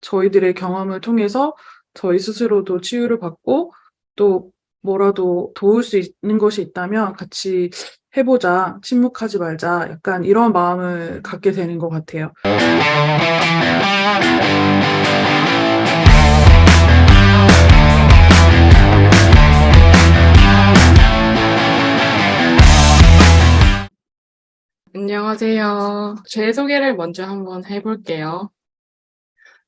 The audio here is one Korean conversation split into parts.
저희들의 경험을 통해서 저희 스스로도 치유를 받고 또 뭐라도 도울 수 있는 것이 있다면 같이 해보자, 침묵하지 말자, 약간 이런 마음을 갖게 되는 것 같아요. 안녕하세요. 제 소개를 먼저 한번 해볼게요.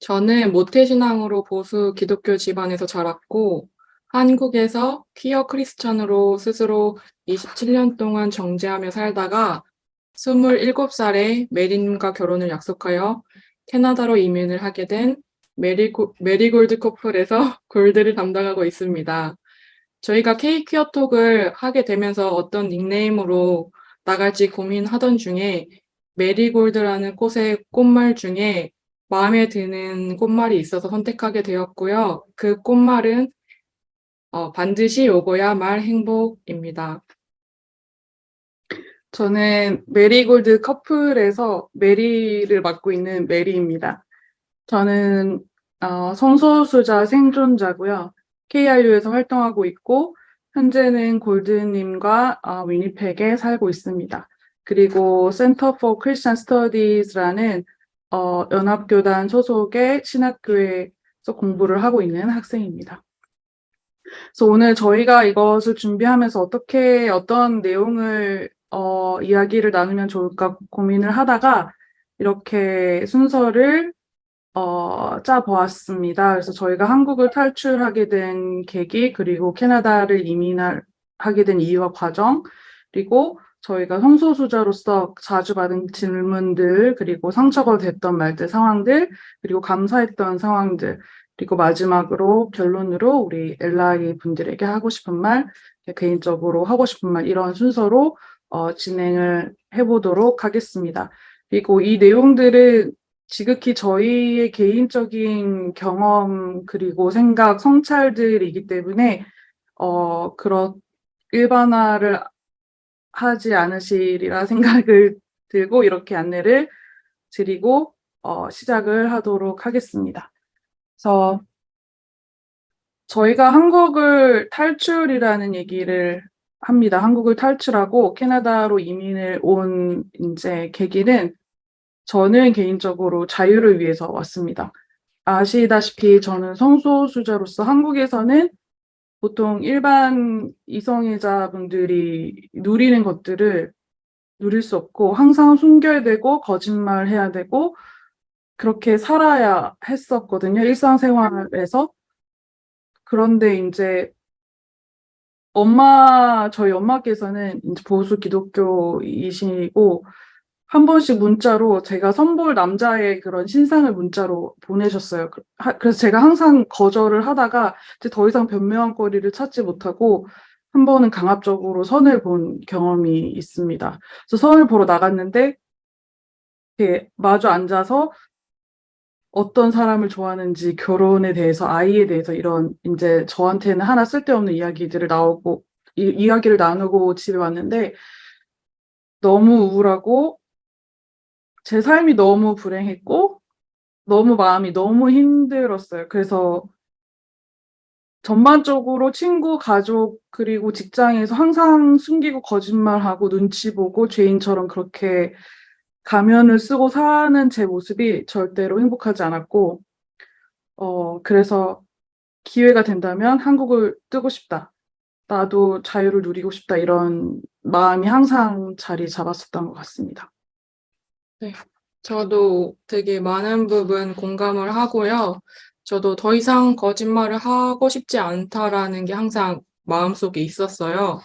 저는 모태신앙으로 보수 기독교 집안에서 자랐고, 한국에서 퀴어 크리스천으로 스스로 27년 동안 정제하며 살다가 27살에 메리님과 결혼을 약속하여 캐나다로 이민을 하게 된 메리골드 커플에서 골드를 담당하고 있습니다. 저희가 K 퀴어톡을 하게 되면서 어떤 닉네임으로 나갈지 고민하던 중에 메리골드라는 꽃의 꽃말 중에 마음에 드는 꽃말이 있어서 선택하게 되었고요. 그 꽃말은 반드시 오고야 말 행복입니다. 저는 메리골드 커플에서 메리를 맡고 있는 메리입니다. 저는 성소수자 생존자고요. KRU에서 활동하고 있고 현재는 골드님과 위니펙에 살고 있습니다. 그리고 Center for Christian Studies라는 연합교단 소속의 신학교에서 공부를 하고 있는 학생입니다. 그래서 오늘 저희가 이것을 준비하면서 어떤 내용을 이야기를 나누면 좋을까 고민을 하다가 이렇게 순서를 짜보았습니다. 그래서 저희가 한국을 탈출하게 된 계기, 그리고 캐나다를 이민하게 된 이유와 과정, 그리고 저희가 성소수자로서 자주 받은 질문들, 그리고 상처가 됐던 말들, 상황들, 그리고 감사했던 상황들, 그리고 마지막으로 결론으로 우리 엘라이 분들에게 하고 싶은 말, 개인적으로 하고 싶은 말, 이런 순서로 진행을 해보도록 하겠습니다. 그리고 이 내용들은 지극히 저희의 개인적인 경험 그리고 생각, 성찰들이기 때문에 그런 일반화를 하지 않으시리라 생각을 들고 이렇게 안내를 드리고 시작을 하도록 하겠습니다. 그래서 저희가 한국을 탈출이라는 얘기를 합니다. 한국을 탈출하고 캐나다로 이민을 온 이제 계기는 저는 개인적으로 자유를 위해서 왔습니다. 아시다시피 저는 성소수자로서 한국에서는 보통 일반 이성애자분들이 누리는 것들을 누릴 수 없고 항상 숨겨야 되고 거짓말해야 되고 그렇게 살아야 했었거든요. 일상생활에서. 그런데 이제 저희 엄마께서는 이제 보수 기독교이시고 한 번씩 문자로 제가 선볼 남자의 그런 신상을 문자로 보내셨어요. 그래서 제가 항상 거절을 하다가 이제 더 이상 변명할 거리를 찾지 못하고 한 번은 강압적으로 선을 본 경험이 있습니다. 그래서 선을 보러 나갔는데 이렇게 마주 앉아서 어떤 사람을 좋아하는지 결혼에 대해서 아이에 대해서 이런 이제 저한테는 하나 쓸데없는 이야기들을 나오고 이야기를 나누고 집에 왔는데 너무 우울하고 제 삶이 너무 불행했고 너무 마음이 너무 힘들었어요. 그래서 전반적으로 친구, 가족, 그리고 직장에서 항상 숨기고 거짓말하고 눈치 보고 죄인처럼 그렇게 가면을 쓰고 사는 제 모습이 절대로 행복하지 않았고, 그래서 기회가 된다면 한국을 뜨고 싶다. 나도 자유를 누리고 싶다. 이런 마음이 항상 자리 잡았었던 것 같습니다. 네, 저도 되게 많은 부분 공감을 하고요. 저도 더 이상 거짓말을 하고 싶지 않다라는 게 항상 마음속에 있었어요.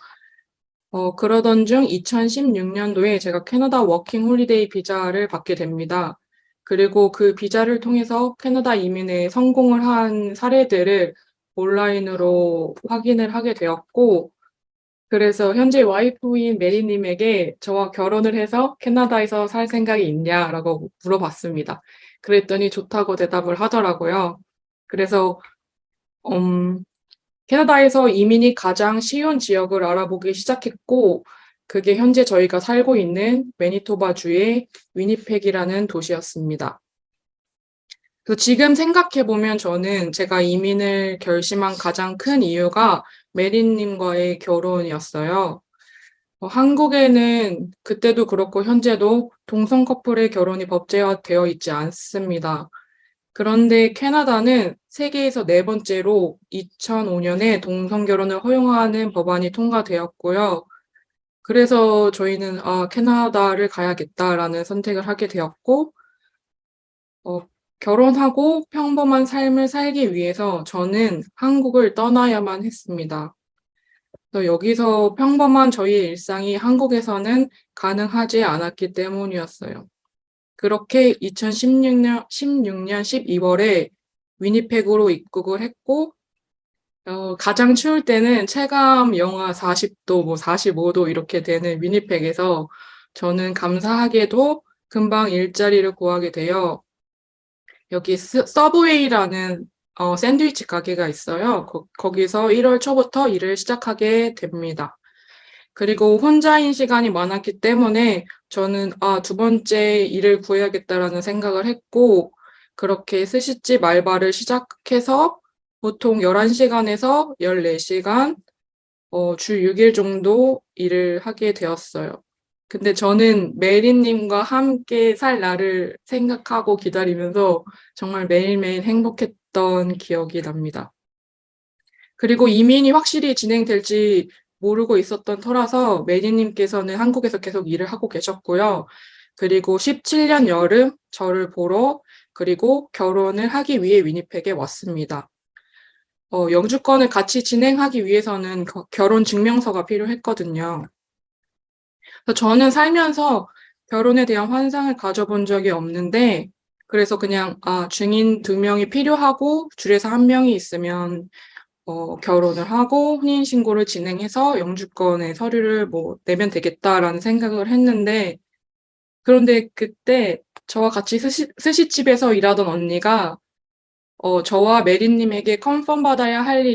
그러던 중 2016년도에 제가 캐나다 워킹 홀리데이 비자를 받게 됩니다. 그리고 그 비자를 통해서 캐나다 이민에 성공을 한 사례들을 온라인으로 확인을 하게 되었고, 그래서 현재 와이프인 메리님에게 저와 결혼을 해서 캐나다에서 살 생각이 있냐라고 물어봤습니다. 그랬더니 좋다고 대답을 하더라고요. 그래서 음, 캐나다에서 이민이 가장 쉬운 지역을 알아보기 시작했고, 그게 현재 저희가 살고 있는 매니토바주의 위니펙이라는 도시였습니다. 그래서 지금 생각해보면 저는 제가 이민을 결심한 가장 큰 이유가 메리님과의 결혼이었어요. 한국에는 그때도 그렇고 현재도 동성 커플의 결혼이 법제화되어 있지 않습니다. 그런데 캐나다는 세계에서 네 번째로 2005년에 동성 결혼을 허용하는 법안이 통과되었고요. 그래서 저희는 캐나다를 가야겠다라는 선택을 하게 되었고, 어, 결혼하고 평범한 삶을 살기 위해서 저는 한국을 떠나야만 했습니다. 그래서 여기서 평범한 저희의 일상이 한국에서는 가능하지 않았기 때문이었어요. 그렇게 2016년 12월에 위니펙으로 입국을 했고, 가장 추울 때는 체감 영하 40도, 뭐 45도 이렇게 되는 위니펙에서 저는 감사하게도 금방 일자리를 구하게 되어 여기 서브웨이라는 샌드위치 가게가 있어요. 거기서 1월 초부터 일을 시작하게 됩니다. 그리고 혼자인 시간이 많았기 때문에 저는 두 번째 일을 구해야겠다라는 생각을 했고, 그렇게 스시집 알바를 시작해서 보통 11시간에서 14시간, 주 6일 정도 일을 하게 되었어요. 근데 저는 메리님과 함께 살 날을 생각하고 기다리면서 정말 매일매일 행복했던 기억이 납니다. 그리고 이민이 확실히 진행될지 모르고 있었던 터라서 메리님께서는 한국에서 계속 일을 하고 계셨고요. 그리고 17년 여름 저를 보러 그리고 결혼을 하기 위해 위니펙에 왔습니다. 영주권을 같이 진행하기 위해서는 결혼 증명서가 필요했거든요. 그래서 저는 살면서 결혼에 대한 환상을 가져본 적이 없는데, 그래서 그냥, 증인 2명이 필요하고, 줄에서 1명이 있으면, 결혼을 하고, 혼인신고를 진행해서 영주권의 서류를 뭐, 내면 되겠다라는 생각을 했는데, 그런데 그때 저와 같이 스시집에서 일하던 언니가, 저와 메리님에게 컨펌 받아야 할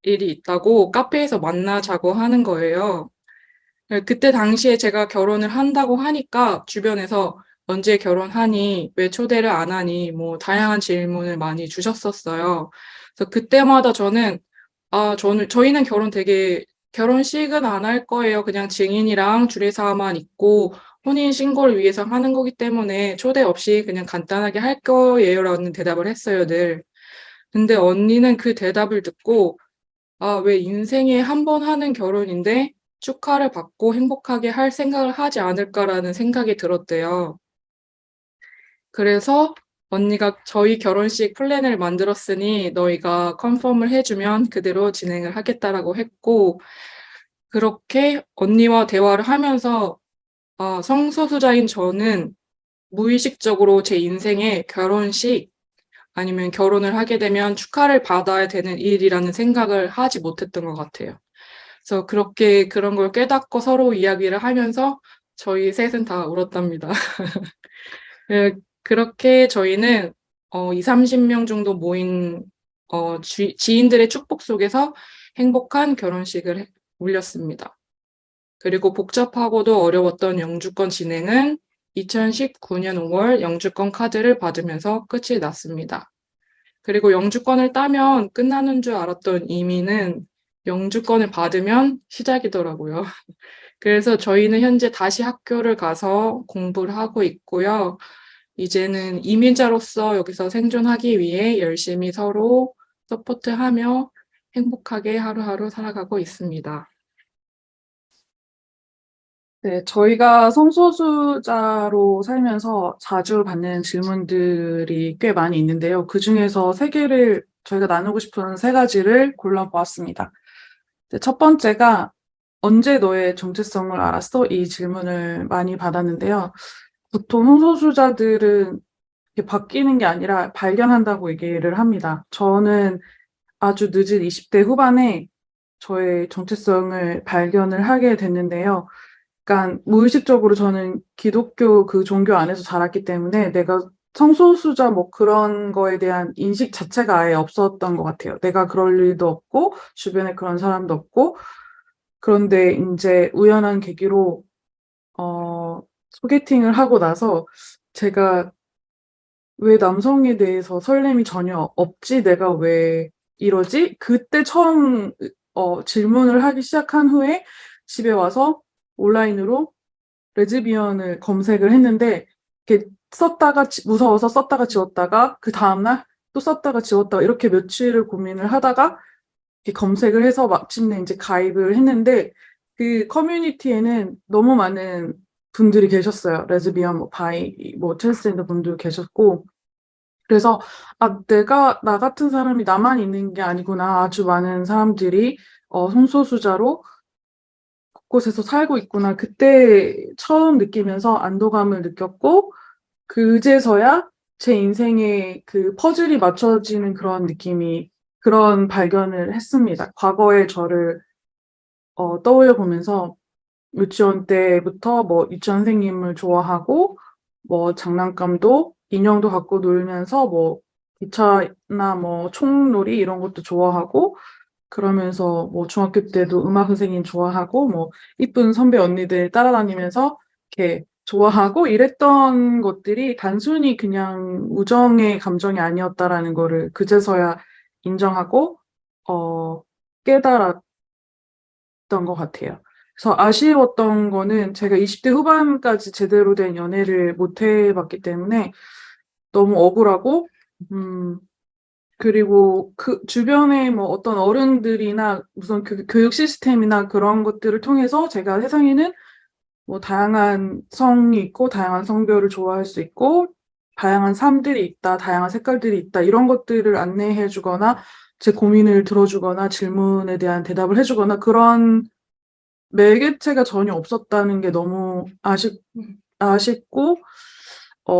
일이 있다고 카페에서 만나자고 하는 거예요. 그때 당시에 제가 결혼을 한다고 하니까 주변에서 언제 결혼하니? 왜 초대를 안 하니? 뭐 다양한 질문을 많이 주셨었어요. 그래서 그때마다 저희는 결혼식은 안 할 거예요. 그냥 증인이랑 주례사만 있고 혼인 신고를 위해서 하는 거기 때문에 초대 없이 그냥 간단하게 할 거예요라는 대답을 했어요, 늘. 근데 언니는 그 대답을 듣고 왜 인생에 한 번 하는 결혼인데 축하를 받고 행복하게 할 생각을 하지 않을까라는 생각이 들었대요. 그래서 언니가 저희 결혼식 플랜을 만들었으니 너희가 컨펌을 해주면 그대로 진행을 하겠다라고 했고, 그렇게 언니와 대화를 하면서, 성소수자인 저는 무의식적으로 제 인생에 결혼식 아니면 결혼을 하게 되면 축하를 받아야 되는 일이라는 생각을 하지 못했던 것 같아요. 그래서 그렇게 그런 걸 깨닫고 서로 이야기를 하면서 저희 셋은 다 울었답니다. 네, 그렇게 저희는 2, 30명 정도 모인 지인들의 축복 속에서 행복한 결혼식을 올렸습니다. 그리고 복잡하고도 어려웠던 영주권 진행은 2019년 5월 영주권 카드를 받으면서 끝이 났습니다. 그리고 영주권을 따면 끝나는 줄 알았던 이민은 영주권을 받으면 시작이더라고요. 그래서 저희는 현재 다시 학교를 가서 공부를 하고 있고요. 이제는 이민자로서 여기서 생존하기 위해 열심히 서로 서포트하며 행복하게 하루하루 살아가고 있습니다. 네, 저희가 성소수자로 살면서 자주 받는 질문들이 꽤 많이 있는데요. 그중에서 세 개를 저희가 나누고 싶은 세 가지를 골라보았습니다. 네, 첫 번째가 언제 너의 정체성을 알았어? 이 질문을 많이 받았는데요. 보통 성소수자들은 이게 바뀌는 게 아니라 발견한다고 얘기를 합니다. 저는 아주 늦은 20대 후반에 저의 정체성을 발견을 하게 됐는데요. 그러니까 무의식적으로 저는 기독교 그 종교 안에서 자랐기 때문에 내가 성소수자 뭐 그런 거에 대한 인식 자체가 아예 없었던 것 같아요. 내가 그럴 일도 없고 주변에 그런 사람도 없고 그런데 이제 우연한 계기로 소개팅을 하고 나서 제가 왜 남성에 대해서 설렘이 전혀 없지? 내가 왜 이러지? 그때 처음 질문을 하기 시작한 후에 집에 와서 온라인으로 레즈비언을 검색을 했는데 이렇게 썼다가 무서워서 썼다가 지웠다가 그 다음날 또 썼다가 지웠다가 이렇게 며칠을 고민을 하다가 이렇게 검색을 해서 마침내 이제 가입을 했는데 그 커뮤니티에는 너무 많은 분들이 계셨어요. 레즈비언, 뭐 바이, 뭐 트랜스젠더 분들 계셨고 그래서 내가 나 같은 사람이 나만 있는 게 아니구나. 아주 많은 사람들이 성소수자로 곳곳에서 살고 있구나. 그때 처음 느끼면서 안도감을 느꼈고 그제서야 제 인생에 그 퍼즐이 맞춰지는 그런 느낌이 그런 발견을 했습니다. 과거의 저를 떠올려 보면서 유치원 때부터 뭐 유치원 선생님을 좋아하고 뭐 장난감도 인형도 갖고 놀면서 뭐 기차나 뭐 총놀이 이런 것도 좋아하고 그러면서 뭐 중학교 때도 음악 선생님 좋아하고 뭐 이쁜 선배 언니들 따라다니면서 이렇게 좋아하고 이랬던 것들이 단순히 그냥 우정의 감정이 아니었다라는 거를 그제서야 인정하고 깨달았던 것 같아요. 그래서 아쉬웠던 거는 제가 20대 후반까지 제대로 된 연애를 못 해봤기 때문에 너무 억울하고 그리고 그 주변에 뭐 어떤 어른들이나 무슨 교육 시스템이나 그런 것들을 통해서 제가 세상에는 뭐 다양한 성이 있고 다양한 성별을 좋아할 수 있고 다양한 삶들이 있다, 다양한 색깔들이 있다 이런 것들을 안내해 주거나 제 고민을 들어주거나 질문에 대한 대답을 해주거나 그런 매개체가 전혀 없었다는 게 너무 아쉽고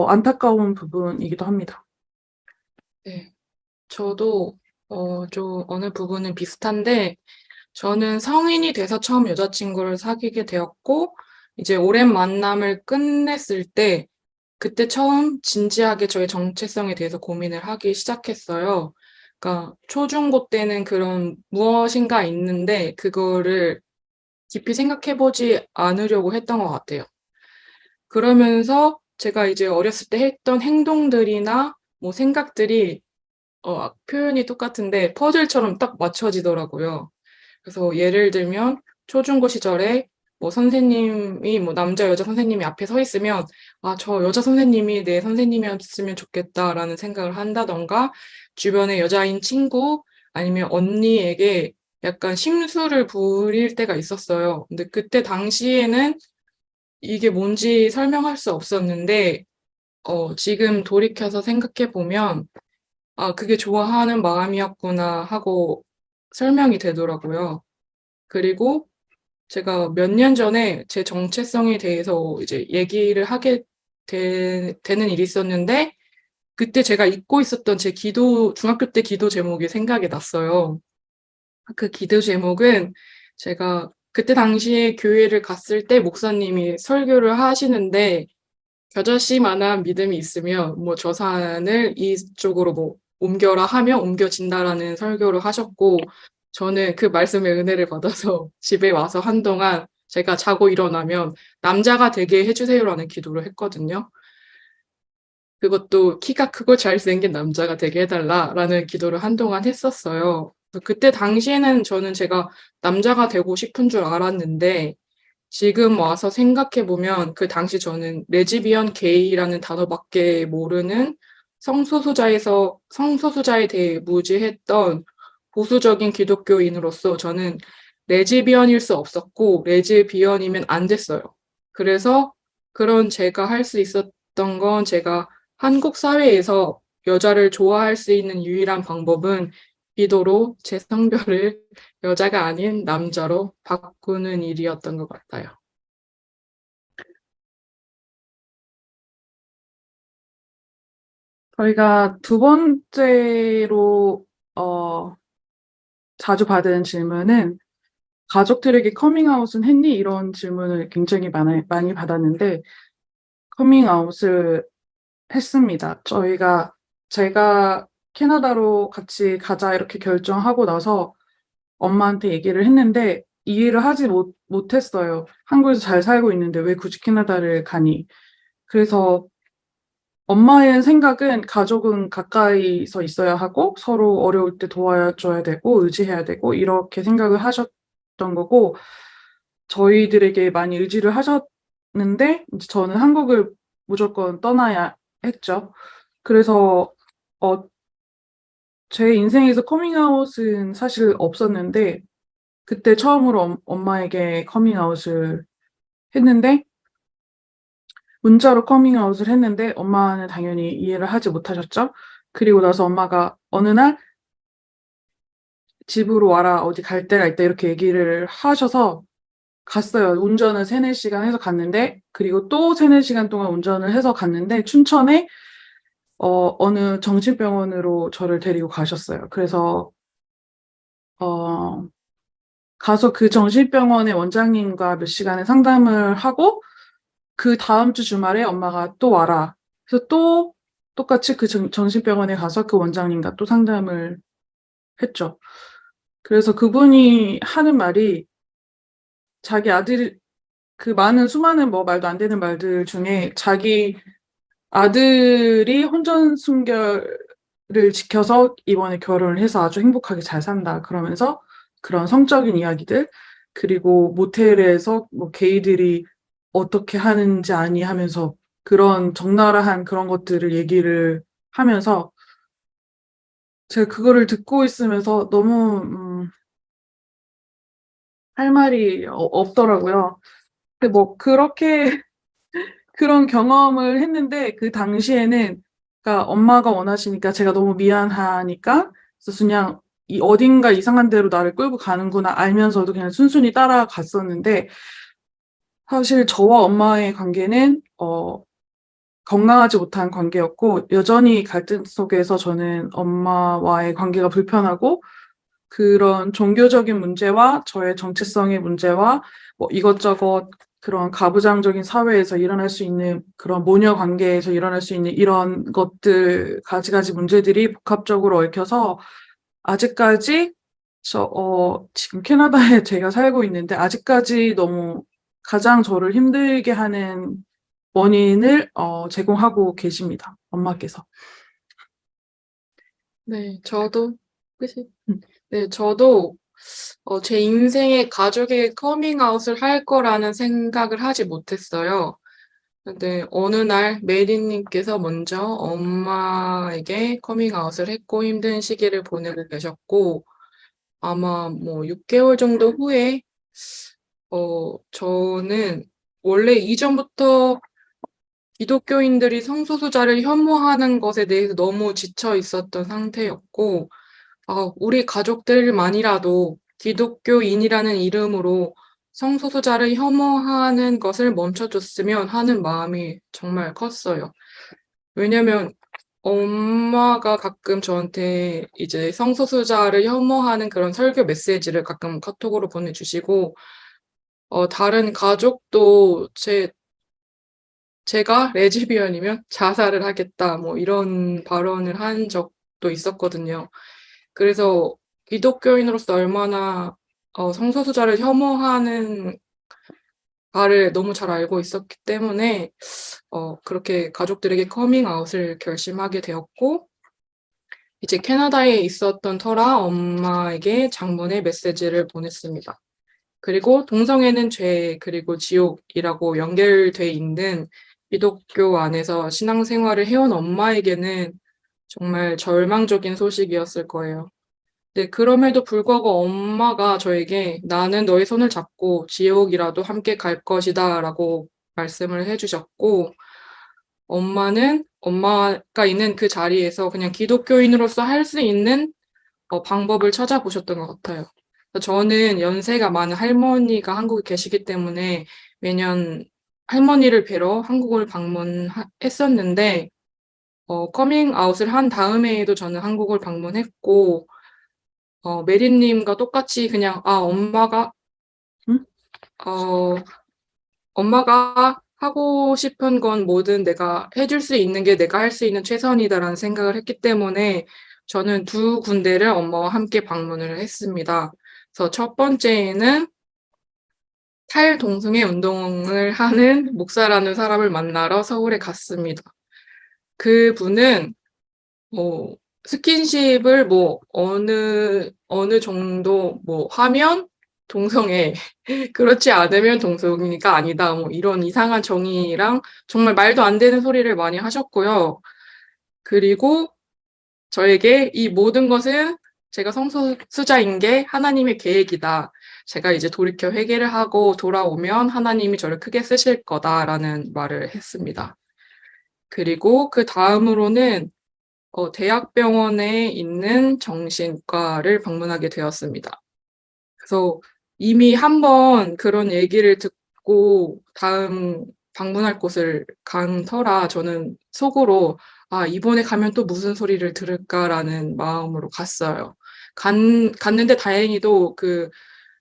안타까운 부분이기도 합니다. 네. 저도 좀 어느 부분은 비슷한데 저는 성인이 돼서 처음 여자친구를 사귀게 되었고 이제 오랜 만남을 끝냈을 때 그때 처음 진지하게 저의 정체성에 대해서 고민을 하기 시작했어요. 그러니까 초중고 때는 그런 무엇인가 있는데 그거를 깊이 생각해보지 않으려고 했던 것 같아요. 그러면서 제가 이제 어렸을 때 했던 행동들이나 뭐 생각들이 표현이 똑같은데 퍼즐처럼 딱 맞춰지더라고요. 그래서 예를 들면 초중고 시절에 뭐 선생님이 뭐 남자 여자 선생님이 앞에 서 있으면 저 여자 선생님이 내 선생님이었으면 좋겠다라는 생각을 한다던가 주변에 여자인 친구 아니면 언니에게 약간 심술을 부릴 때가 있었어요. 근데 그때 당시에는 이게 뭔지 설명할 수 없었는데 지금 돌이켜서 생각해 보면 그게 좋아하는 마음이었구나 하고 설명이 되더라고요. 그리고 제가 몇 년 전에 제 정체성에 대해서 이제 얘기를 하게 되는 일이 있었는데, 그때 제가 잊고 있었던 제 중학교 때 기도 제목이 생각이 났어요. 그 기도 제목은 제가 그때 당시에 교회를 갔을 때 목사님이 설교를 하시는데, 겨자씨만한 믿음이 있으면 뭐 저 산을 이쪽으로 뭐 옮겨라 하면 옮겨진다라는 설교를 하셨고 저는 그 말씀의 은혜를 받아서 집에 와서 한동안 제가 자고 일어나면 남자가 되게 해주세요라는 기도를 했거든요. 그것도 키가 크고 잘생긴 남자가 되게 해달라라는 기도를 한동안 했었어요. 그때 당시에는 저는 제가 남자가 되고 싶은 줄 알았는데 지금 와서 생각해보면 그 당시 저는 레즈비언 게이라는 단어밖에 모르는 성소수자에 대해 무지했던 보수적인 기독교인으로서 저는 레즈비언일 수 없었고 레즈비언이면 안 됐어요. 그래서 그런 제가 할 수 있었던 건 제가 한국 사회에서 여자를 좋아할 수 있는 유일한 방법은 기도로 제 성별을 여자가 아닌 남자로 바꾸는 일이었던 것 같아요. 저희가 두 번째로 자주 받은 질문은 가족들에게 커밍아웃은 했니? 이런 질문을 굉장히 많이 받았는데 커밍아웃을 했습니다. 제가 캐나다로 같이 가자 이렇게 결정하고 나서 엄마한테 얘기를 했는데 이해를 하지 못했어요. 한국에서 잘 살고 있는데 왜 굳이 캐나다를 가니? 그래서 엄마의 생각은 가족은 가까이서 있어야 하고 서로 어려울 때 도와줘야 되고 의지해야 되고 이렇게 생각을 하셨던 거고 저희들에게 많이 의지를 하셨는데 이제 저는 한국을 무조건 떠나야 했죠. 그래서 어, 제 인생에서 커밍아웃은 사실 없었는데 그때 처음으로 엄마에게 커밍아웃을 했는데 문자로 커밍아웃을 했는데 엄마는 당연히 이해를 하지 못하셨죠. 그리고 나서 엄마가 어느 날 집으로 와라 어디 갈 데가 있다 이렇게 얘기를 하셔서 갔어요. 운전을 3-4시간 해서 갔는데 그리고 또 3-4시간 동안 운전을 해서 갔는데 춘천에 어느 정신병원으로 저를 데리고 가셨어요. 그래서 어, 가서 그 정신병원의 원장님과 몇 시간의 상담을 하고 그 다음 주 주말에 엄마가 또 와라. 그래서 또 똑같이 그 정신병원에 가서 그 원장님과 또 상담을 했죠. 그래서 그분이 하는 말이 자기 아들, 그 많은 수많은 뭐 말도 안 되는 말들 중에 자기 아들이 혼전순결을 지켜서 이번에 결혼을 해서 아주 행복하게 잘 산다. 그러면서 그런 성적인 이야기들, 그리고 모텔에서 뭐 게이들이 어떻게 하는지 아니 하면서 그런 적나라한 그런 것들을 얘기를 하면서 제가 그거를 듣고 있으면서 너무 할 말이 없더라고요. 근데 뭐 그렇게 그런 경험을 했는데 그 당시에는 그러니까 엄마가 원하시니까 제가 너무 미안하니까 그래서 그냥 이 어딘가 이상한 데로 나를 끌고 가는구나 알면서도 그냥 순순히 따라갔었는데 사실 저와 엄마의 관계는 건강하지 못한 관계였고 여전히 갈등 속에서 저는 엄마와의 관계가 불편하고 그런 종교적인 문제와 저의 정체성의 문제와 뭐 이것저것 그런 가부장적인 사회에서 일어날 수 있는 그런 모녀 관계에서 일어날 수 있는 이런 것들 가지가지 문제들이 복합적으로 얽혀서 아직까지 지금 캐나다에 제가 살고 있는데 아직까지 너무 가장 저를 힘들게 하는 원인을 제공하고 계십니다. 엄마께서. 네, 저도, 끝이? 음. 네, 저도, 제 인생에 가족에게 커밍아웃을 할 거라는 생각을 하지 못했어요. 근데 어느 날 메리님께서 먼저 엄마에게 커밍아웃을 했고 힘든 시기를 보내고 계셨고, 아마 뭐 6개월 정도 후에, 저는 원래 이전부터 기독교인들이 성소수자를 혐오하는 것에 대해서 너무 지쳐 있었던 상태였고, 우리 가족들만이라도 기독교인이라는 이름으로 성소수자를 혐오하는 것을 멈춰줬으면 하는 마음이 정말 컸어요. 왜냐면 엄마가 가끔 저한테 이제 성소수자를 혐오하는 그런 설교 메시지를 가끔 카톡으로 보내주시고, 다른 가족도 제가 레즈비언이면 자살을 하겠다, 뭐 이런 발언을 한 적도 있었거든요. 그래서 기독교인으로서 얼마나 성소수자를 혐오하는 바를 너무 잘 알고 있었기 때문에 그렇게 가족들에게 커밍아웃을 결심하게 되었고 이제 캐나다에 있었던 터라 엄마에게 장문의 메시지를 보냈습니다. 그리고 동성애는 죄 그리고 지옥이라고 연결돼 있는 기독교 안에서 신앙생활을 해온 엄마에게는 정말 절망적인 소식이었을 거예요. 네, 그럼에도 불구하고 엄마가 저에게 나는 너의 손을 잡고 지옥이라도 함께 갈 것이다 라고 말씀을 해주셨고, 엄마는 엄마가 있는 그 자리에서 그냥 기독교인으로서 할 수 있는 방법을 찾아보셨던 것 같아요. 저는 연세가 많은 할머니가 한국에 계시기 때문에 매년 할머니를 뵈러 한국을 방문했었는데, 커밍아웃을 한 다음에도 저는 한국을 방문했고, 메리님과 똑같이 그냥, 응? 어, 엄마가 하고 싶은 건 뭐든 내가 해줄 수 있는 게 내가 할 수 있는 최선이다라는 생각을 했기 때문에 저는 두 군데를 엄마와 함께 방문을 했습니다. 그래서 첫 번째에는 탈동성애 운동을 하는 목사라는 사람을 만나러 서울에 갔습니다. 그분은 뭐 스킨십을 뭐 어느 정도 뭐 하면 동성애, 그렇지 않으면 동성애가 아니다. 뭐 이런 이상한 정의랑 정말 말도 안 되는 소리를 많이 하셨고요. 그리고 저에게 이 모든 것은 제가 성소수자인 게 하나님의 계획이다. 제가 이제 돌이켜 회개를 하고 돌아오면 하나님이 저를 크게 쓰실 거다라는 말을 했습니다. 그리고 그 다음으로는 대학병원에 있는 정신과를 방문하게 되었습니다. 그래서 이미 한 번 그런 얘기를 듣고 다음 방문할 곳을 간 터라 저는 속으로 아, 이번에 가면 또 무슨 소리를 들을까라는 마음으로 갔어요. 갔는데 다행히도 그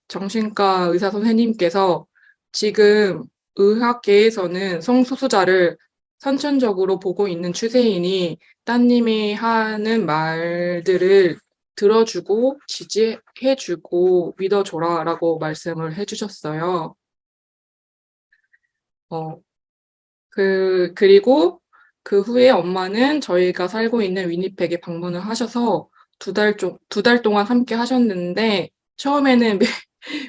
정신과 의사 선생님께서 지금 의학계에서는 성소수자를 선천적으로 보고 있는 추세이니 따님이 하는 말들을 들어주고 지지해주고 믿어줘라라고 말씀을 해주셨어요. 어, 그리고 그 후에 엄마는 저희가 살고 있는 위니펙에 방문을 하셔서 두 달 동안 함께 하셨는데 처음에는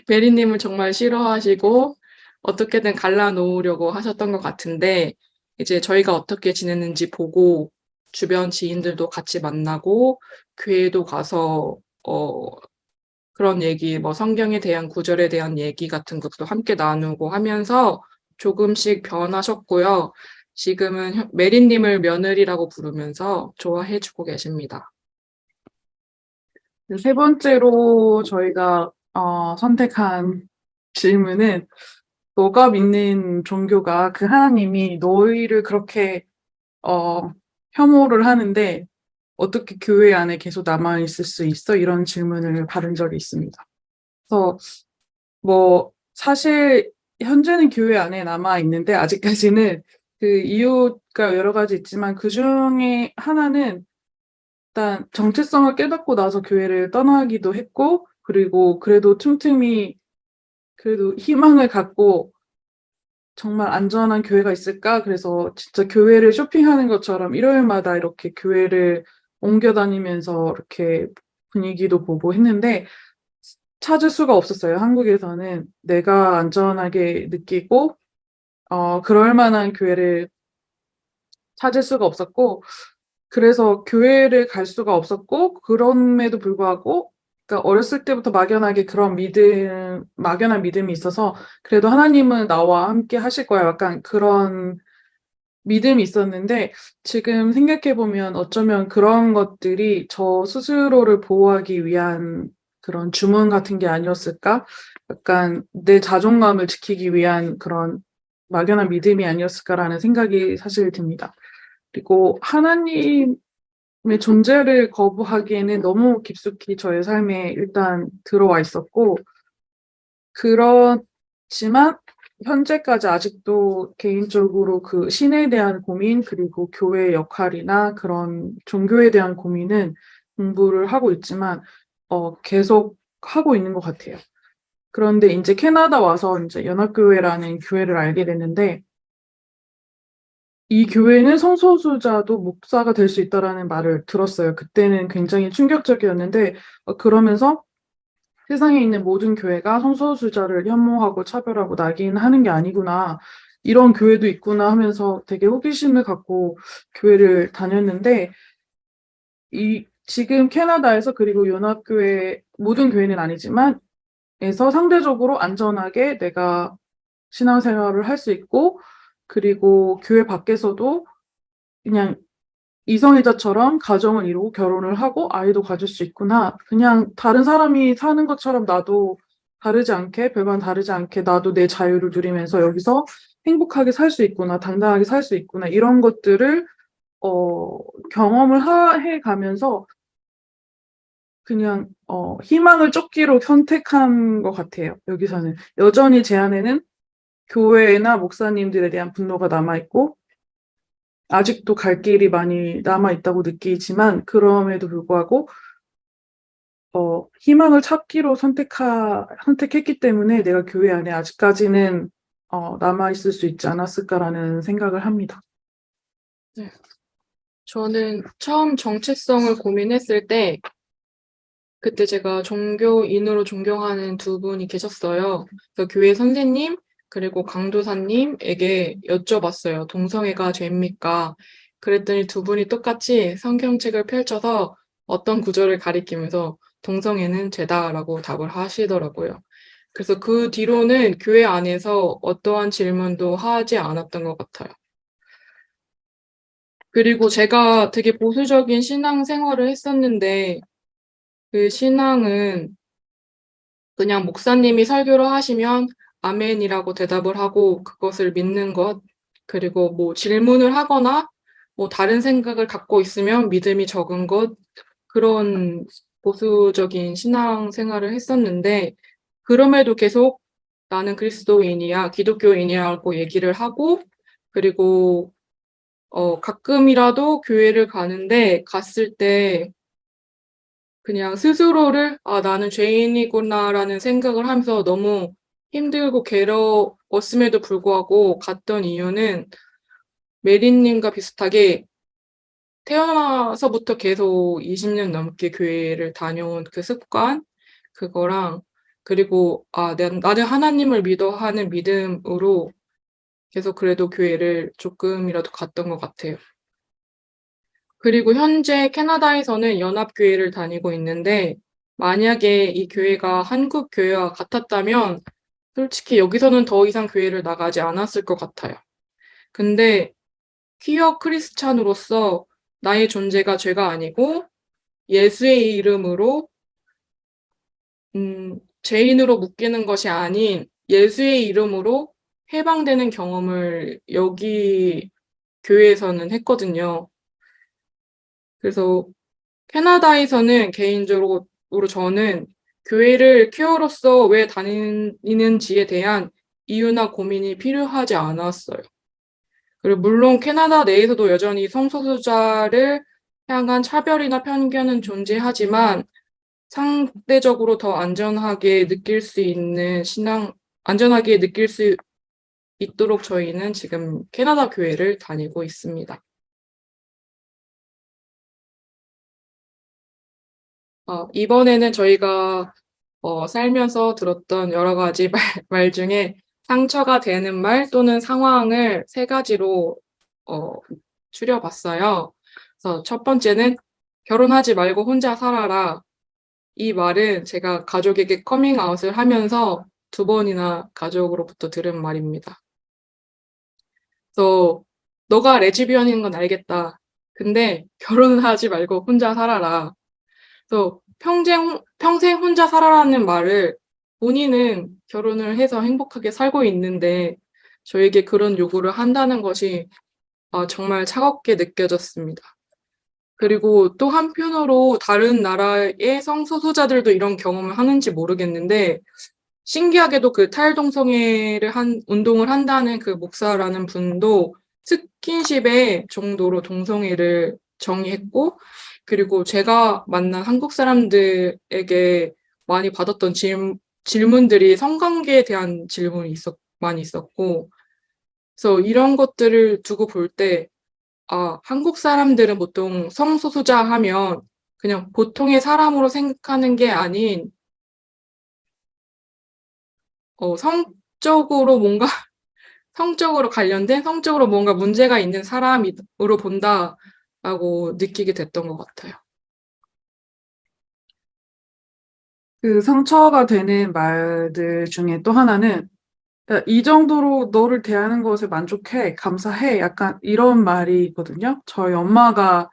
메리님을 정말 싫어하시고 어떻게든 갈라놓으려고 하셨던 것 같은데 이제 저희가 어떻게 지냈는지 보고 주변 지인들도 같이 만나고 교회도 가서 그런 얘기, 뭐 성경에 대한 구절에 대한 얘기 같은 것도 함께 나누고 하면서 조금씩 변하셨고요. 지금은 메리님을 며느리라고 부르면서 좋아해주고 계십니다. 세 번째로 저희가 선택한 질문은 너가 믿는 종교가 그 하나님이 너희를 그렇게 어, 혐오를 하는데 어떻게 교회 안에 계속 남아 있을 수 있어? 이런 질문을 받은 적이 있습니다. 그래서 뭐 사실 현재는 교회 안에 남아 있는데 아직까지는 그 이유가 여러 가지 있지만 그 중에 하나는 일단 정체성을 깨닫고 나서 교회를 떠나기도 했고 그리고 그래도 틈틈이 그래도 희망을 갖고 정말 안전한 교회가 있을까? 그래서 진짜 교회를 쇼핑하는 것처럼 일요일마다 이렇게 교회를 옮겨 다니면서 이렇게 분위기도 보고 했는데 찾을 수가 없었어요. 한국에서는 내가 안전하게 느끼고 그럴 만한 교회를 찾을 수가 없었고 그래서 교회를 갈 수가 없었고 그럼에도 불구하고 그러니까 어렸을 때부터 막연하게 그런 막연한 믿음이 있어서 그래도 하나님은 나와 함께 하실 거야. 약간 그런 믿음이 있었는데 지금 생각해 보면 어쩌면 그런 것들이 저 스스로를 보호하기 위한 그런 주문 같은 게 아니었을까? 약간 내 자존감을 지키기 위한 그런 막연한 믿음이 아니었을까라는 생각이 사실 듭니다. 그리고 하나님의 존재를 거부하기에는 너무 깊숙이 저의 삶에 일단 들어와 있었고, 그렇지만 현재까지 아직도 개인적으로 그 신에 대한 고민, 그리고 교회의 역할이나 그런 종교에 대한 고민은 공부를 하고 있지만, 계속 하고 있는 것 같아요. 그런데 이제 캐나다 와서 이제 연합교회라는 교회를 알게 됐는데, 이 교회는 성소수자도 목사가 될 수 있다라는 말을 들었어요. 그때는 굉장히 충격적이었는데, 그러면서 세상에 있는 모든 교회가 성소수자를 혐오하고 차별하고 낙인하는 게 아니구나. 이런 교회도 있구나 하면서 되게 호기심을 갖고 교회를 다녔는데, 지금 캐나다에서 그리고 연합교회, 모든 교회는 아니지만, 에서 상대적으로 안전하게 내가 신앙생활을 할 수 있고, 그리고 교회 밖에서도 그냥 이성애자처럼 가정을 이루고 결혼을 하고 아이도 가질 수 있구나. 그냥 다른 사람이 사는 것처럼 나도 다르지 않게, 별반 다르지 않게 나도 내 자유를 누리면서 여기서 행복하게 살 수 있구나, 당당하게 살 수 있구나. 이런 것들을, 경험을 해 가면서 그냥, 희망을 쫓기로 선택한 것 같아요. 여기서는. 여전히 제 안에는 교회나 목사님들에 대한 분노가 남아있고, 아직도 갈 길이 많이 남아 있다고 느끼지만 그럼에도 불구하고 희망을 찾기로 선택했기 때문에 내가 교회 안에 아직까지는 남아 있을 수 있지 않았을까라는 생각을 합니다. 네. 저는 처음 정체성을 고민했을 때 그때 제가 종교인으로 존경하는 두 분이 계셨어요. 그래서 교회 선생님 그리고 강도사님에게 여쭤봤어요. 동성애가 죄입니까? 그랬더니 두 분이 똑같이 성경책을 펼쳐서 어떤 구절을 가리키면서 동성애는 죄다라고 답을 하시더라고요. 그래서 그 뒤로는 교회 안에서 어떠한 질문도 하지 않았던 것 같아요. 그리고 제가 되게 보수적인 신앙 생활을 했었는데 그 신앙은 그냥 목사님이 설교를 하시면 아멘이라고 대답을 하고 그것을 믿는 것, 그리고 뭐 질문을 하거나 뭐 다른 생각을 갖고 있으면 믿음이 적은 것, 그런 보수적인 신앙 생활을 했었는데 그럼에도 계속 나는 그리스도인이야, 기독교인이라고 얘기를 하고 그리고 가끔이라도 교회를 가는데 갔을 때 그냥 스스로를 '아 나는 죄인이구나.'라는 생각을 하면서 너무 힘들고 괴로웠음에도 불구하고 갔던 이유는 메리님과 비슷하게 태어나서부터 계속 20년 넘게 교회를 다녀온 그 습관, 그거랑 그리고 '아 나는 하나님을 믿어.' 하는 믿음으로 계속 그래도 교회를 조금이라도 갔던 것 같아요. 그리고 현재 캐나다에서는 연합교회를 다니고 있는데 만약에 이 교회가 한국 교회와 같았다면 솔직히 여기서는 더 이상 교회를 나가지 않았을 것 같아요. 근데 퀴어 크리스찬으로서 나의 존재가 죄가 아니고 예수의 이름으로 죄인으로 묶이는 것이 아닌 예수의 이름으로 해방되는 경험을 여기 교회에서는 했거든요. 그래서 캐나다에서는 개인적으로 저는 교회를 퀴어로서 왜 다니는지에 대한 이유나 고민이 필요하지 않았어요. 그리고 물론 캐나다 내에서도 여전히 성소수자를 향한 차별이나 편견은 존재하지만 상대적으로 더 안전하게 느낄 수 있도록 저희는 지금 캐나다 교회를 다니고 있습니다. 이번에는 저희가 살면서 들었던 여러 가지 말 중에 상처가 되는 말 또는 상황을 세 가지로 어, 추려봤어요. 그래서 첫 번째는 결혼하지 말고 혼자 살아라. 이 말은 제가 가족에게 커밍아웃을 하면서 두 번이나 가족으로부터 들은 말입니다. 그래서 너가 레즈비언인 건 알겠다. 근데 결혼을 하지 말고 혼자 살아라. 그래서 평생 혼자 살아라는 말을 본인은 결혼을 해서 행복하게 살고 있는데 저에게 그런 요구를 한다는 것이 정말 차갑게 느껴졌습니다. 그리고 또 한편으로 다른 나라의 성소수자들도 이런 경험을 하는지 모르겠는데 신기하게도 그 탈동성애를 운동을 한다는 그 목사라는 분도 스킨십의 정도로 동성애를 정의했고 그리고 제가 만난 한국 사람들에게 많이 받았던 질문들이 성관계에 대한 질문이 많이 있었고 그래서 이런 것들을 두고 볼 때 한국 사람들은 보통 성소수자 하면 그냥 보통의 사람으로 생각하는 게 아닌 성적으로 뭔가 성적으로 관련된 성적으로 뭔가 문제가 있는 사람으로 본다라고 느끼게 됐던 것 같아요. 그 상처가 되는 말들 중에 또 하나는 야, 이 정도로 너를 대하는 것에 만족해, 감사해. 약간 이런 말이거든요. 저희 엄마가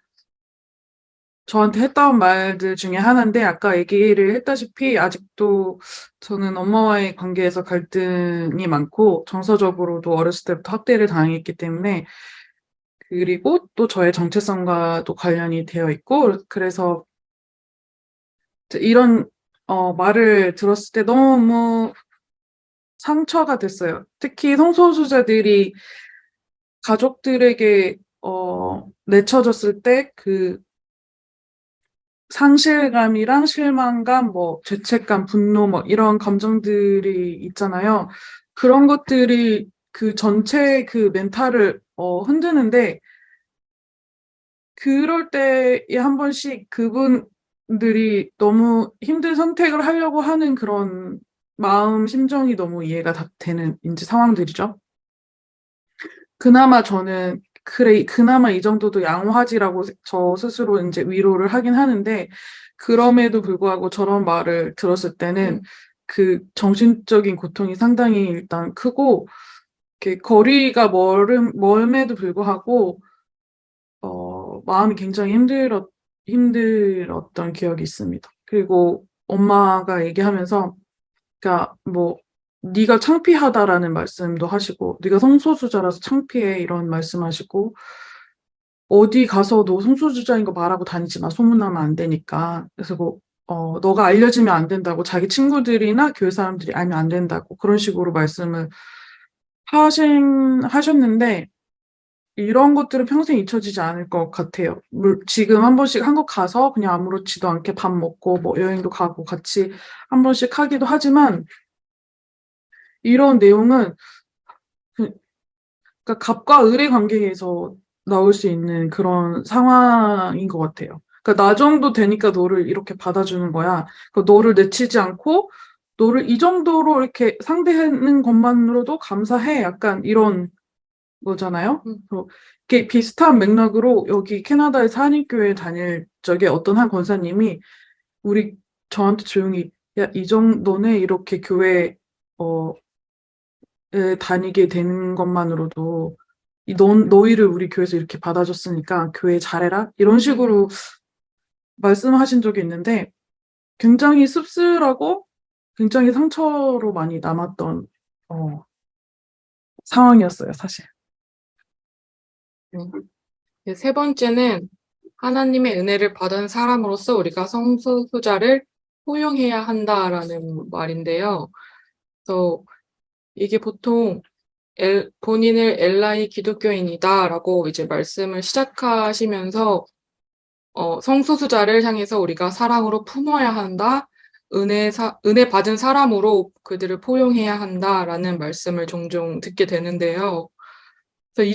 저한테 했던 말들 중에 하나인데, 아까 얘기를 했다시피, 아직도 저는 엄마와의 관계에서 갈등이 많고, 정서적으로도 어렸을 때부터 학대를 당했기 때문에, 그리고 또 저의 정체성과도 관련이 되어 있고, 그래서 이런, 말을 들었을 때 너무 상처가 됐어요. 특히 성소수자들이 가족들에게, 내쳐졌을 때 그 상실감이랑 실망감, 뭐, 죄책감, 분노, 뭐, 이런 감정들이 있잖아요. 그런 것들이 그 전체 그 멘탈을, 흔드는데, 그럴 때에 한 번씩 그분들이 너무 힘든 선택을 하려고 하는 그런 마음, 심정이 너무 이해가 다 되는 이제 상황들이죠. 그나마 저는 그래, 그나마 이 정도도 양호하지라고 저 스스로 이제 위로를 하긴 하는데, 그럼에도 불구하고 저런 말을 들었을 때는 그 정신적인 고통이 상당히 일단 크고, 이렇게 거리가 멀음에도 불구하고, 마음이 굉장히 힘들었던 기억이 있습니다. 그리고 엄마가 얘기하면서, 그러니까 뭐, 네가 창피하다라는 말씀도 하시고, 네가 성소수자라서 창피해 이런 말씀하시고, 어디 가서 너 성소수자인 거 말하고 다니지 마. 소문나면 안 되니까. 그래서 뭐, 너가 알려지면 안 된다고 자기 친구들이나 교회 사람들이 알면 안 된다고 그런 식으로 말씀을 하셨는데, 이런 것들은 평생 잊혀지지 않을 것 같아요. 지금 한 번씩 한국 가서 그냥 아무렇지도 않게 밥 먹고 뭐 여행도 가고 같이 한 번씩 하기도 하지만 이런 내용은 그- 그러니까 갑과 을의 관계에서 나올 수 있는 그런 상황인 것 같아요. 그러니까 나 정도 되니까 너를 이렇게 받아주는 거야. 그러니까 너를 내치지 않고 너를 이 정도로 이렇게 상대하는 것만으로도 감사해. 약간 이런 거잖아요. 그래서 이게 비슷한 맥락으로 여기 캐나다의 한인교회 다닐 적에 어떤 한 권사님이 우리 저한테 조용히 야, 너네 이렇게 교회 어, 에 다니게 되는 것만으로도 너희를 우리 교회에서 이렇게 받아줬으니까 교회 잘해라 이런 식으로 말씀하신 적이 있는데 굉장히 씁쓸하고 굉장히 상처로 많이 남았던 어, 상황이었어요, 사실. 세 번째는 하나님의 은혜를 받은 사람으로서 우리가 성소수자를 포용해야 한다라는 말인데요. 그래서 이게 보통 본인을 엘라이 기독교인이다라고 이제 말씀을 시작하시면서 성소수자를 향해서 우리가 사랑으로 품어야 한다. 은혜 받은 사람으로 그들을 포용해야 한다라는 말씀을 종종 듣게 되는데요. 그래서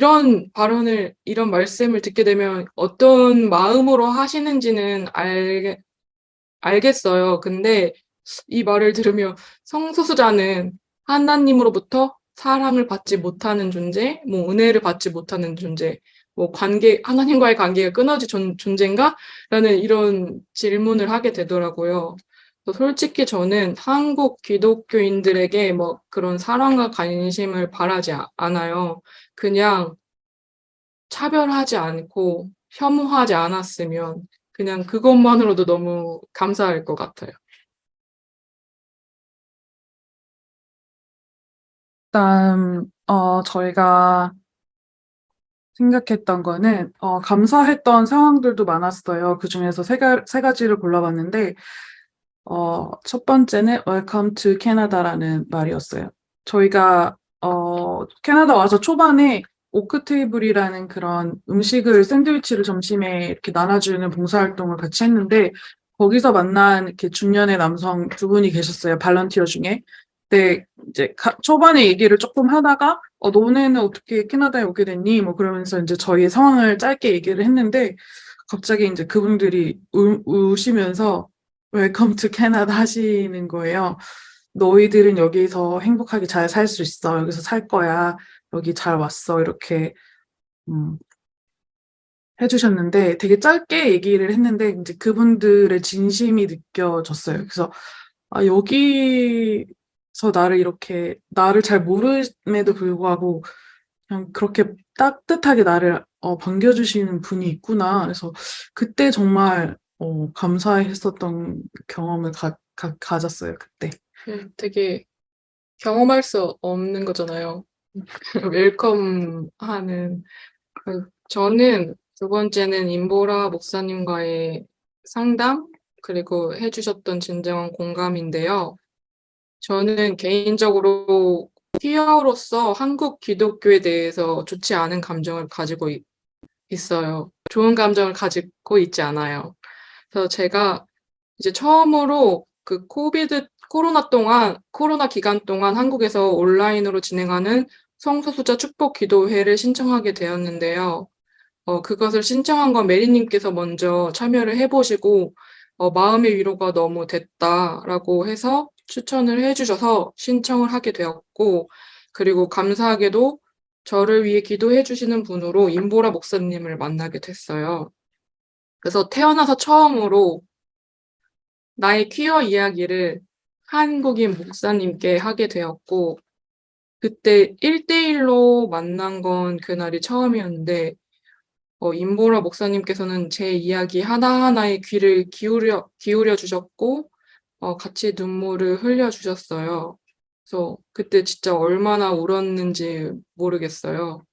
이런 말씀을 듣게 되면 어떤 마음으로 하시는지는 알겠어요. 근데 이 말을 들으면 성소수자는 하나님으로부터 사랑을 받지 못하는 존재, 뭐 은혜를 받지 못하는 존재, 뭐 하나님과의 관계가 끊어진 존재인가? 라는 이런 질문을 하게 되더라고요. 그래서 솔직히 저는 한국 기독교인들에게 뭐 그런 사랑과 관심을 바라지 않아요. 그냥 차별하지 않고 혐오하지 않았으면 그냥 그것만으로도 너무 감사할 것 같아요. 일단 저희가 생각했던 거는 감사했던 상황들도 많았어요. 그중에서 세 가지를 골라봤는데 첫 번째는 Welcome to Canada라는 말이었어요. 저희가 캐나다 와서 초반에 오크 테이블이라는 그런 음식을 샌드위치를 점심에 이렇게 나눠주는 봉사활동을 같이 했는데 거기서 만난 이렇게 중년의 남성 두 분이 계셨어요. 발런티어 중에. 근데 이제 초반에 얘기를 조금 하다가 너네는 어떻게 캐나다에 오게 됐니? 뭐 그러면서 이제 저희의 상황을 짧게 얘기를 했는데 갑자기 이제 그분들이 우시면서 웰컴 투 캐나다 하시는 거예요. 너희들은 여기서 행복하게 잘 살 수 있어. 여기서 살 거야. 여기 잘 왔어. 이렇게 음, 해주셨는데 되게 짧게 얘기를 했는데 이제 그분들의 진심이 느껴졌어요. 그래서 여기서 나를 잘 모름에도 불구하고 그냥 그렇게 따뜻하게 나를 반겨주시는 분이 있구나. 그래서 그때 정말 감사했었던 경험을 가졌어요, 그때. 되게 경험할 수 없는 거잖아요. 웰컴 하는. 저는 두 번째는 임보라 목사님과의 상담, 그리고 해주셨던 진정한 공감인데요. 저는 개인적으로 퀴어로서 한국 기독교에 대해서 좋지 않은 감정을 가지고 있어요. 좋은 감정을 가지고 있지 않아요. 그래서 제가 이제 처음으로 코로나 기간 동안 한국에서 온라인으로 진행하는 성소수자 축복 기도회를 신청하게 되었는데요. 그것을 신청한 건 메리님께서 먼저 참여를 해보시고, 마음의 위로가 너무 됐다라고 해서 추천을 해주셔서 신청을 하게 되었고, 그리고 감사하게도 저를 위해 기도해 주시는 분으로 임보라 목사님을 만나게 됐어요. 그래서 태어나서 처음으로 나의 퀴어 이야기를 한국인 목사님께 하게 되었고, 그때 1대1로 만난 건 그날이 처음이었는데, 임보라 목사님께서는 제 이야기 하나하나에 귀를 기울여 주셨고, 같이 눈물을 흘려 주셨어요. 그래서 그때 진짜 얼마나 울었는지 모르겠어요.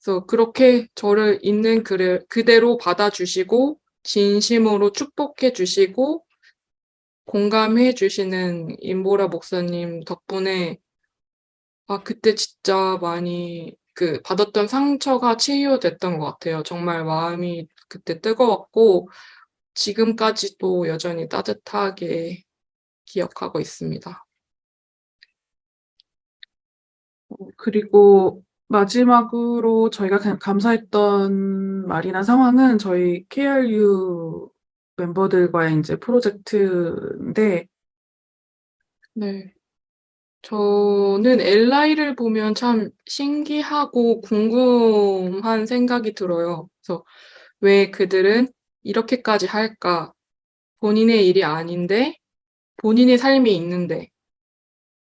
그래서 그렇게 저를 있는 그대로 받아주시고, 진심으로 축복해 주시고, 공감해 주시는 임보라 목사님 덕분에, 그때 진짜 많이 받았던 상처가 치유됐던 것 같아요. 정말 마음이 그때 뜨거웠고, 지금까지도 여전히 따뜻하게 기억하고 있습니다. 그리고 마지막으로 저희가 그냥 감사했던 말이나 상황은 저희 KRU 멤버들과의 이제 프로젝트인데, 네. 저는 LI를 보면 참 신기하고 궁금한 생각이 들어요. 그래서 왜 그들은 이렇게까지 할까? 본인의 일이 아닌데, 본인의 삶이 있는데,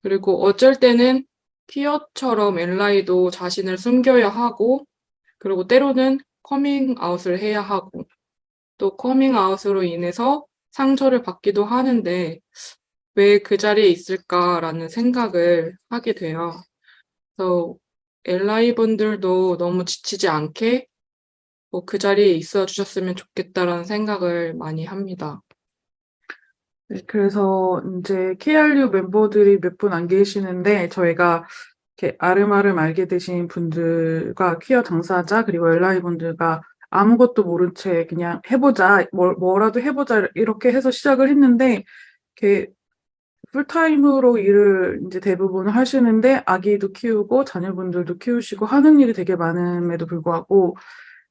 그리고 어쩔 때는 퀴어처럼 엘라이도 자신을 숨겨야 하고, 그리고 때로는 커밍아웃을 해야 하고, 또 커밍아웃으로 인해서 상처를 받기도 하는데, 왜 그 자리에 있을까라는 생각을 하게 돼요. 그래서 엘라이 분들도 너무 지치지 않게 그 자리에 있어 주셨으면 좋겠다라는 생각을 많이 합니다. 네, 그래서 이제 KRU 멤버들이 몇 분 안 계시는데 저희가 이렇게 아름아름 알게 되신 분들과 퀴어 당사자 그리고 LI 분들과 아무것도 모른 채 그냥 해보자, 뭐라도 해보자 이렇게 해서 시작을 했는데 이렇게 풀타임으로 일을 이제 대부분 하시는데 아기도 키우고 자녀분들도 키우시고 하는 일이 되게 많음에도 불구하고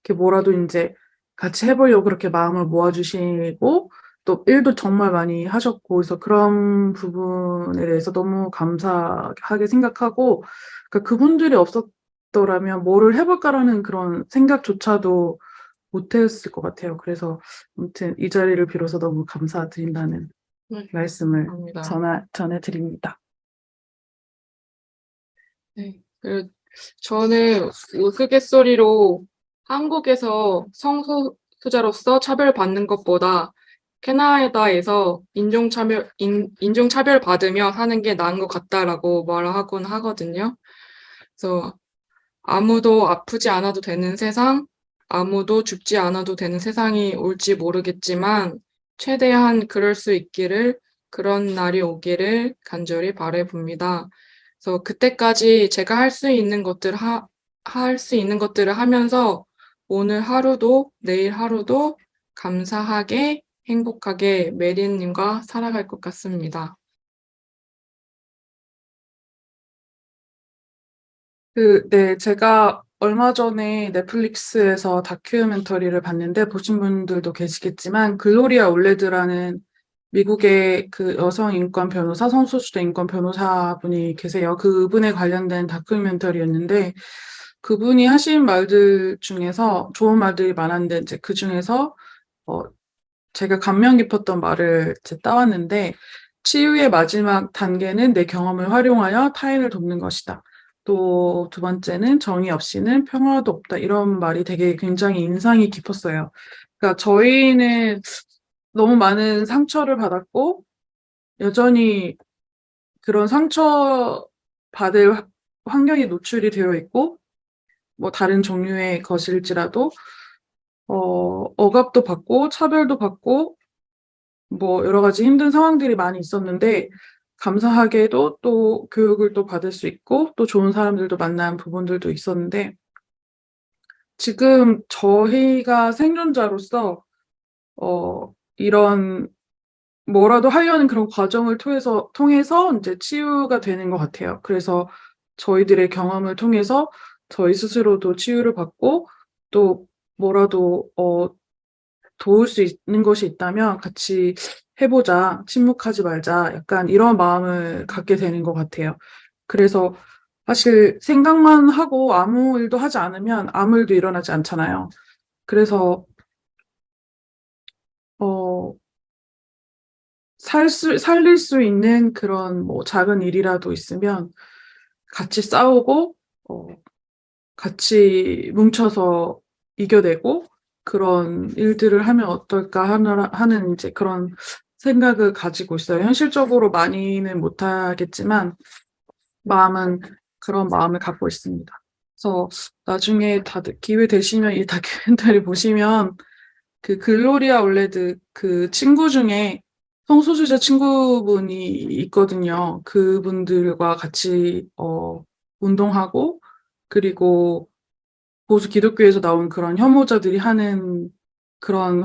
이렇게 뭐라도 이제 같이 해보려고 그렇게 마음을 모아주시고 또 일도 정말 많이 하셨고 그래서 그런 부분에 대해서 너무 감사하게 생각하고 그러니까 그분들이 없었더라면 뭐를 해볼까라는 그런 생각조차도 못했을 것 같아요. 그래서 아무튼 이 자리를 빌어서 너무 감사드린다는 네, 말씀을 감사합니다. 전해드립니다. 네. 저는 우스갯소리로 한국에서 성소수자로서 차별받는 것보다 캐나다에서 인종차별 받으며 사는 게 나은 것 같다라고 말하곤 하거든요. 그래서 아무도 아프지 않아도 되는 세상, 아무도 죽지 않아도 되는 세상이 올지 모르겠지만, 최대한 그럴 수 있기를, 그런 날이 오기를 간절히 바라봅니다. 그래서 그때까지 제가 할 수 있는 것들을 하면서 오늘 하루도, 내일 하루도 감사하게, 행복하게 메리님과 살아갈 것 같습니다. 네, 제가 얼마 전에 넷플릭스에서 다큐멘터리를 봤는데 보신 분들도 계시겠지만 글로리아 올레드라는 미국의 그 여성 인권 변호사, 성소수자 인권 변호사분이 계세요. 그분에 관련된 다큐멘터리였는데 그분이 하신 말들 중에서 좋은 말들이 많았는데 이제 그 중에서 어, 제가 감명 깊었던 말을 이제 따왔는데 치유의 마지막 단계는 내 경험을 활용하여 타인을 돕는 것이다. 또 두 번째는 정의 없이는 평화도 없다. 이런 말이 되게 굉장히 인상이 깊었어요. 그러니까 저희는 너무 많은 상처를 받았고 여전히 그런 상처 받을 환경에 노출이 되어 있고 뭐 다른 종류의 것일지라도 억압도 받고 차별도 받고 뭐 여러 가지 힘든 상황들이 많이 있었는데 감사하게도 또 교육을 또 받을 수 있고 또 좋은 사람들도 만난 부분들도 있었는데 지금 저희가 생존자로서 이런 뭐라도 하려는 그런 과정을 통해서 이제 치유가 되는 것 같아요. 그래서 저희들의 경험을 통해서 저희 스스로도 치유를 받고 또 뭐라도 도울 수 있는 것이 있다면 같이 해보자, 침묵하지 말자, 약간 이런 마음을 갖게 되는 것 같아요. 그래서 사실 생각만 하고 아무 일도 하지 않으면 아무 일도 일어나지 않잖아요. 그래서 어, 살릴 수 있는 그런 뭐 작은 일이라도 있으면 같이 싸우고, 어, 같이 뭉쳐서 이겨내고 그런 일들을 하면 어떨까 하는 이제 그런 생각을 가지고 있어요. 현실적으로 많이는 못하겠지만 마음은 그런 마음을 갖고 있습니다. 그래서 나중에 다들 기회 되시면 이 다큐멘터리 보시면 그 글로리아 올레드 그 친구 중에 성소수자 친구분이 있거든요. 그분들과 같이 운동하고 그리고 보수 기독교에서 나온 그런 혐오자들이 하는 그런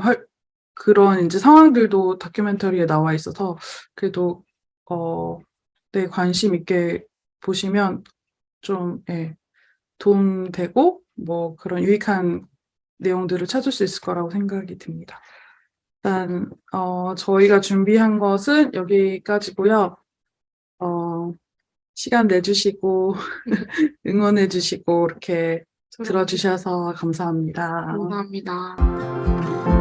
그런 이제 상황들도 다큐멘터리에 나와 있어서 그래도 어, 네, 관심 있게 보시면 좀 예, 도움되고 뭐 그런 유익한 내용들을 찾을 수 있을 거라고 생각이 듭니다. 일단 저희가 준비한 것은 여기까지고요. 어, 시간 내주시고 응원해주시고 이렇게 들어주셔서 감사합니다. 감사합니다.